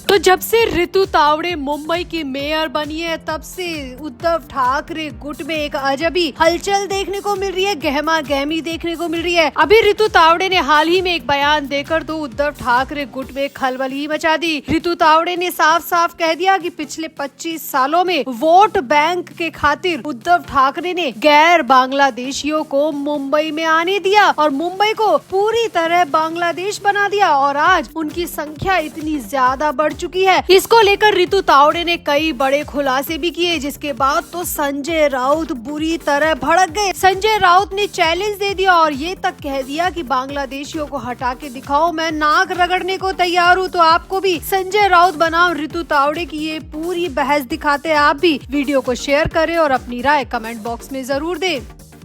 तो जब से ऋतु तावड़े मुंबई की मेयर बनी है तब से उद्धव ठाकरे गुट में एक अजब ही हलचल देखने को मिल रही है, गहमा गहमी देखने को मिल रही है। अभी ऋतु तावड़े ने हाल ही में एक बयान देकर तो उद्धव ठाकरे गुट में खलबल ही मचा दी। ऋतु तावड़े ने साफ साफ कह दिया कि पिछले 25 सालों में वोट बैंक के खातिर उद्धव ठाकरे ने गैर बांग्लादेशियों को मुंबई में आने दिया और मुंबई को पूरी तरह बांग्लादेश बना दिया और आज उनकी संख्या इतनी ज्यादा बढ़ चुकी है। इसको लेकर ऋतु तावड़े ने कई बड़े खुलासे भी किए, जिसके बाद तो संजय राउत बुरी तरह भड़क गए। संजय राउत ने चैलेंज दे दिया और ये तक कह दिया कि बांग्लादेशियों को हटा के दिखाओ, मैं नाक रगड़ने को तैयार हूँ। तो आपको भी संजय राउत बनाम ऋतु तावड़े की ये पूरी बहस दिखाते आप भी वीडियो को शेयर करें और अपनी राय कमेंट बॉक्स में जरूर दें।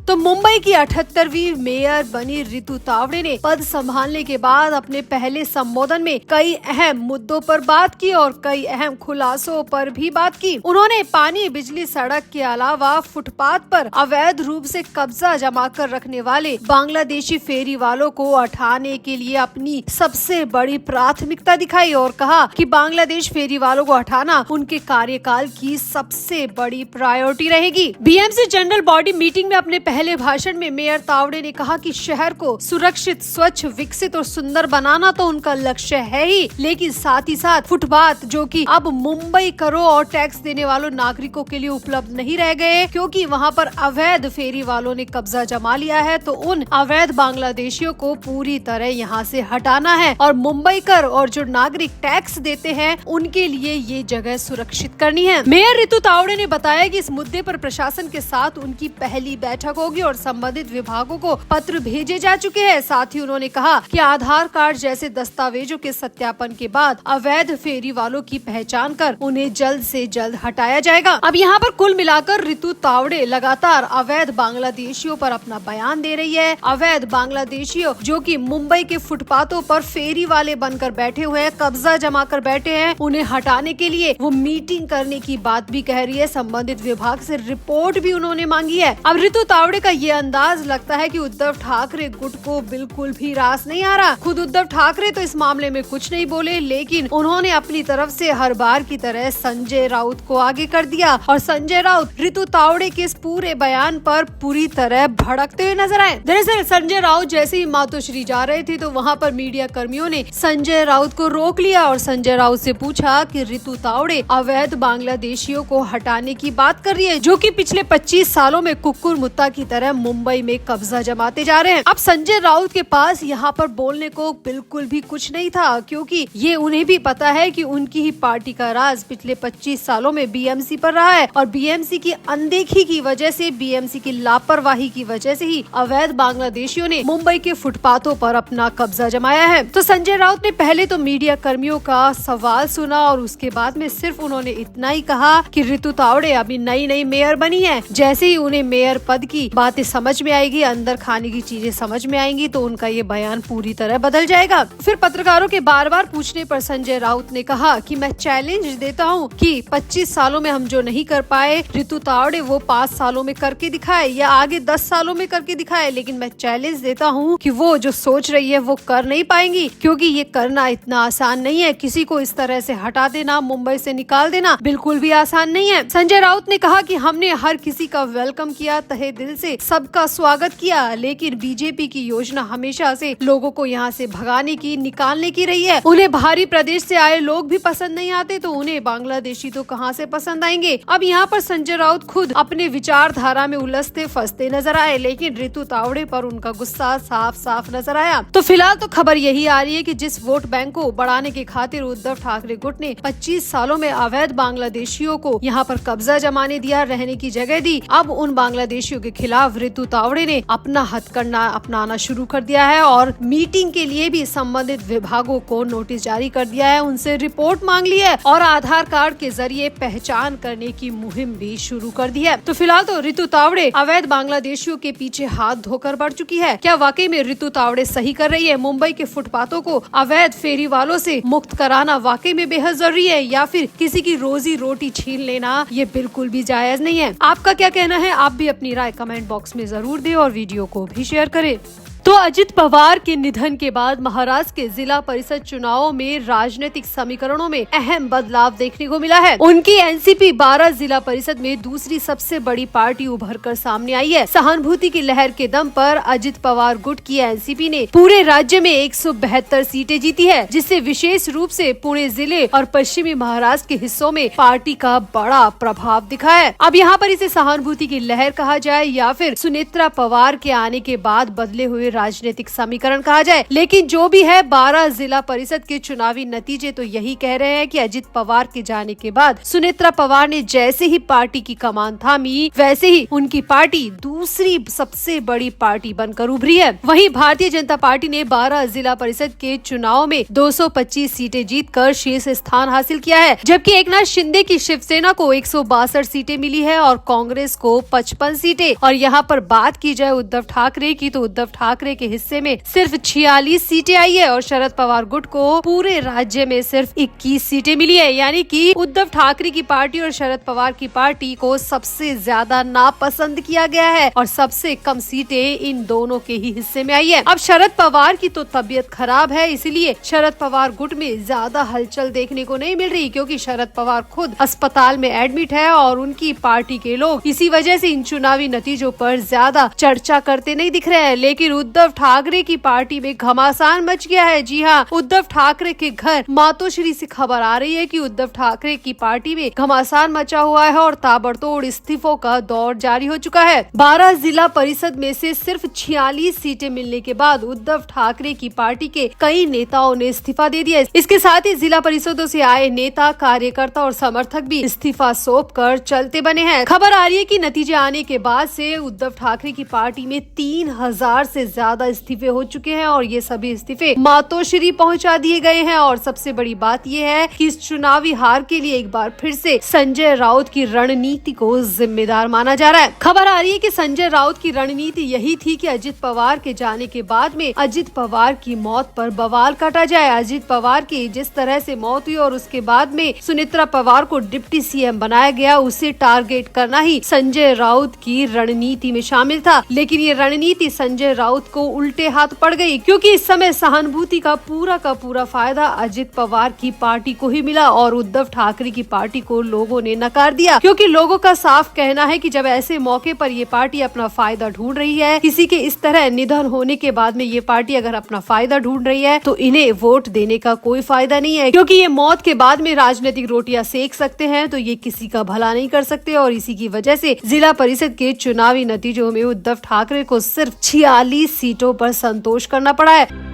तो मुंबई की 78वीं मेयर बनी ऋतु तावड़े ने पद संभालने के बाद अपने पहले संबोधन में कई अहम मुद्दों पर बात की और कई अहम खुलासों पर भी बात की। उन्होंने पानी, बिजली, सड़क के अलावा फुटपाथ पर अवैध रूप से कब्जा जमा कर रखने वाले बांग्लादेशी फेरी वालों को हटाने के लिए अपनी सबसे बड़ी प्राथमिकता दिखाई और कहा कि बांग्लादेश फेरी वालों को हटाना उनके कार्यकाल की सबसे बड़ी प्रायोरिटी रहेगी। बीएमसी जनरल बॉडी मीटिंग में अपने पहले भाषण में मेयर तावड़े ने कहा कि शहर को सुरक्षित, स्वच्छ, विकसित और सुंदर बनाना तो उनका लक्ष्य है ही, लेकिन साथ ही साथ फुटपाथ जो कि अब मुंबई करों और टैक्स देने वालों नागरिकों के लिए उपलब्ध नहीं रह गए क्योंकि वहां पर अवैध फेरी वालों ने कब्जा जमा लिया है, तो उन अवैध बांग्लादेशियों को पूरी तरह यहाँ से हटाना है और मुंबई कर और जो नागरिक टैक्स देते हैं उनके लिए ये जगह सुरक्षित करनी है। मेयर ऋतु तावड़े ने बताया कि इस मुद्दे पर प्रशासन के साथ उनकी पहली बैठक होगी और संबंधित विभागों को पत्र भेजे जा चुके हैं। साथ ही उन्होंने कहा कि आधार कार्ड जैसे दस्तावेजों के सत्यापन के बाद अवैध फेरी वालों की पहचान कर उन्हें जल्द से जल्द हटाया जाएगा। अब यहाँ पर कुल मिलाकर ऋतु तावड़े लगातार अवैध बांग्लादेशियों पर अपना बयान दे रही है। अवैध बांग्लादेशियों जो कि मुंबई के फुटपाथों पर फेरी वाले बनकर बैठे हुए हैं, कब्जा जमा कर बैठे हैं, उन्हें हटाने के लिए वो मीटिंग करने की बात भी कह रही है। संबंधित विभाग से रिपोर्ट भी उन्होंने मांगी है। अब ऋतु तावड़े का ये अंदाज लगता है कि उद्धव ठाकरे गुट को बिल्कुल भी रास नहीं आ रहा। खुद उद्धव ठाकरे तो इस मामले में कुछ नहीं बोले, लेकिन उन्होंने अपनी तरफ से हर बार की तरह संजय राउत को आगे कर दिया और संजय राउत ऋतु तावड़े के इस पूरे बयान पर पूरी तरह भड़कते हुए नजर आए। दरअसल संजय राउत जैसे ही मातोश्री जा रहे थे तो वहाँ पर मीडिया कर्मियों ने संजय राउत को रोक लिया और संजय राउत से पूछा कि ऋतु तावड़े अवैध बांग्लादेशियों को हटाने की बात कर रही है जो कि पिछले 25 सालों में कुक्कुर मुत्ता की तरह मुंबई में कब्जा जमाते जा रहे हैं। अब संजय राउत के पास यहाँ पर बोलने को बिल्कुल भी कुछ नहीं था क्योंकि ये उन्हें भी पता है कि उनकी ही पार्टी का राज पिछले 25 सालों में बीएमसी पर रहा है और बीएमसी की अनदेखी की वजह से, बीएमसी की लापरवाही की वजह से ही अवैध बांग्लादेशियों ने मुंबई के फुटपाथों पर अपना कब्जा जमाया है। तो संजय राउत ने पहले तो मीडिया कर्मियों का सवाल सुना और उसके बाद में सिर्फ उन्होंने इतना ही कहा कि ऋतु तावड़े अभी नई नई मेयर बनी है, जैसे ही उन्हें मेयर पद की बातें समझ में आएगी, अंदर खाने की चीजें समझ में आएंगी तो उनका ये बयान पूरी तरह बदल जाएगा। फिर पत्रकारों के बार बार पूछने पर संजय राउत ने कहा कि मैं चैलेंज देता हूँ कि 25 सालों में हम जो नहीं कर पाए ऋतु तावड़े वो 5 सालों में करके दिखाए या आगे 10 सालों में करके दिखाए, लेकिन मैं चैलेंज देता हूँ कि वो जो सोच रही है वो कर नहीं पाएंगी क्योंकि ये करना इतना आसान नहीं है। किसी को इस तरह से हटा देना, मुंबई से निकाल देना बिल्कुल भी आसान नहीं है। संजय राउत ने कहा कि हमने हर किसी का वेलकम किया, तहे दिल से सबका स्वागत किया, लेकिन बीजेपी की योजना हमेशा से लोगों को यहाँ से भगाने की, निकालने की रही है। उन्हें बाहरी प्रदेश से आए लोग भी पसंद नहीं आते तो उन्हें बांग्लादेशी तो कहाँ से पसंद आएंगे। अब यहाँ पर संजय राउत खुद अपने विचारधारा में उलझते फंसते नजर आए, लेकिन ऋतु तावड़े पर उनका गुस्सा साफ साफ नजर आया। तो फिलहाल तो खबर यही आ रही है कि जिस वोट बैंक को बढ़ाने के खातिर उद्धव ठाकरे गुट ने 25 सालों में अवैध बांग्लादेशियों को यहाँ पर कब्जा जमाने दिया, रहने की जगह दी, अब उन बांग्लादेशियों के खिलाफ ऋतु तावड़े ने अपना हथकंडा अपनाना शुरू कर दिया है और मीटिंग के लिए भी संबंधित विभागों को नोटिस जारी कर दिया है, उनसे रिपोर्ट मांग ली है और आधार कार्ड के जरिए पहचान करने की मुहिम भी शुरू कर दी है। तो फिलहाल तो ऋतु तावड़े अवैध बांग्लादेशियों के पीछे हाथ धोकर बढ़ चुकी है। क्या वाकई में ऋतु तावड़े सही कर रही है? मुंबई के फुटपाथों को अवैध फेरी वालों से मुक्त कराना वाकई में बेहद जरूरी है या फिर किसी की रोजी रोटी छीन लेना ये बिल्कुल भी जायज नहीं है? आपका क्या कहना है? आप भी अपनी राय कमेंट बॉक्स में जरूर दें और वीडियो को भी शेयर करें। तो अजित पवार के निधन के बाद महाराष्ट्र के जिला परिषद चुनावों में राजनीतिक समीकरणों में अहम बदलाव देखने को मिला है। उनकी एनसीपी 12 जिला परिषद में दूसरी सबसे बड़ी पार्टी उभर कर सामने आई है। सहानुभूति की लहर के दम पर अजित पवार गुट की एनसीपी ने पूरे राज्य में 172 सीटें जीती है, जिससे विशेष रूप से पुणे जिले और पश्चिमी महाराष्ट्र के हिस्सों में पार्टी का बड़ा प्रभाव दिखा है। अब यहाँ पर इसे सहानुभूति की लहर कहा जाए या फिर सुनेत्रा पवार के आने के बाद बदले हुए राजनीतिक समीकरण कहा जाए, लेकिन जो भी है 12 जिला परिषद के चुनावी नतीजे तो यही कह रहे हैं कि अजित पवार के जाने के बाद सुनेत्रा पवार ने जैसे ही पार्टी की कमान थामी, वैसे ही उनकी पार्टी दूसरी सबसे बड़ी पार्टी बनकर उभरी है। वहीं भारतीय जनता पार्टी ने 12 जिला परिषद के चुनाव में 225 सीटें जीतकर शीर्ष स्थान हासिल किया है, जबकि एकनाथ शिंदे की शिवसेना को 162 सीटें मिली है और कांग्रेस को 55 सीटें। और यहाँ पर बात की जाए उद्धव ठाकरे की, तो उद्धव ठाकरे के हिस्से में सिर्फ 46 सीटें आई है और शरद पवार गुट को पूरे राज्य में सिर्फ 21 सीटें मिली है। यानी कि उद्धव ठाकरे की पार्टी और शरद पवार की पार्टी को सबसे ज्यादा नापसंद किया गया है और सबसे कम सीटें इन दोनों के ही हिस्से में आई है। अब शरद पवार की तो तबीयत खराब है, इसलिए शरद पवार गुट में ज्यादा हलचल देखने को नहीं मिल रही, क्योंकि शरद पवार खुद अस्पताल में एडमिट है और उनकी पार्टी के लोग इसी वजह से इन चुनावी नतीजों पर ज्यादा चर्चा करते नहीं दिख रहे हैं। लेकिन उद्धव ठाकरे की पार्टी में घमासान मच गया है। जी हाँ, उद्धव ठाकरे के घर मातोश्री से खबर आ रही है कि उद्धव ठाकरे की पार्टी में घमासान मचा हुआ है और ताबड़तोड़ इस्तीफों का दौर जारी हो चुका है। 12 जिला परिषद में से सिर्फ 46 सीटें मिलने के बाद उद्धव ठाकरे की पार्टी के कई नेताओं ने इस्तीफा दे दिया। इसके साथ ही जिला परिषदों से आए नेता, कार्यकर्ता और समर्थक भी इस्तीफा सौंप कर चलते बने हैं। खबर आ रही है कि नतीजे आने के बाद से उद्धव ठाकरे की पार्टी में 3000 से ज्यादा इस्तीफे हो चुके हैं और ये सभी इस्तीफे मातोश्री पहुंचा दिए गए हैं। और सबसे बड़ी बात ये है कि इस चुनावी हार के लिए एक बार फिर से संजय राउत की रणनीति को जिम्मेदार माना जा रहा है। खबर आ रही है कि संजय राउत की रणनीति यही थी कि अजित पवार के जाने के बाद में अजित पवार की मौत पर बवाल काटा जाए। अजित पवार की जिस तरह से मौत हुई और उसके बाद में सुनेत्रा पवार को डिप्टी सीएम बनाया गया, उसे टारगेट करना ही संजय राउत की रणनीति में शामिल था। लेकिन ये रणनीति संजय राउत को उल्टे हाथ पड़ गई, क्योंकि इस समय सहानुभूति का पूरा फायदा अजित पवार की पार्टी को ही मिला और उद्धव ठाकरे की पार्टी को लोगों ने नकार दिया। क्योंकि लोगों का साफ कहना है कि जब ऐसे मौके पर ये पार्टी अपना फायदा ढूंढ रही है, किसी के इस तरह निधन होने के बाद में ये पार्टी अगर अपना फायदा ढूंढ रही है, तो इन्हें वोट देने का कोई फायदा नहीं है, क्योंकि ये मौत के बाद में राजनीतिक रोटियां सेक सकते हैं, तो ये किसी का भला नहीं कर सकते। और इसी की वजह से जिला परिषद के चुनावी नतीजों में उद्धव ठाकरे को सिर्फ 46 सीटों पर संतोष करना पड़ा है।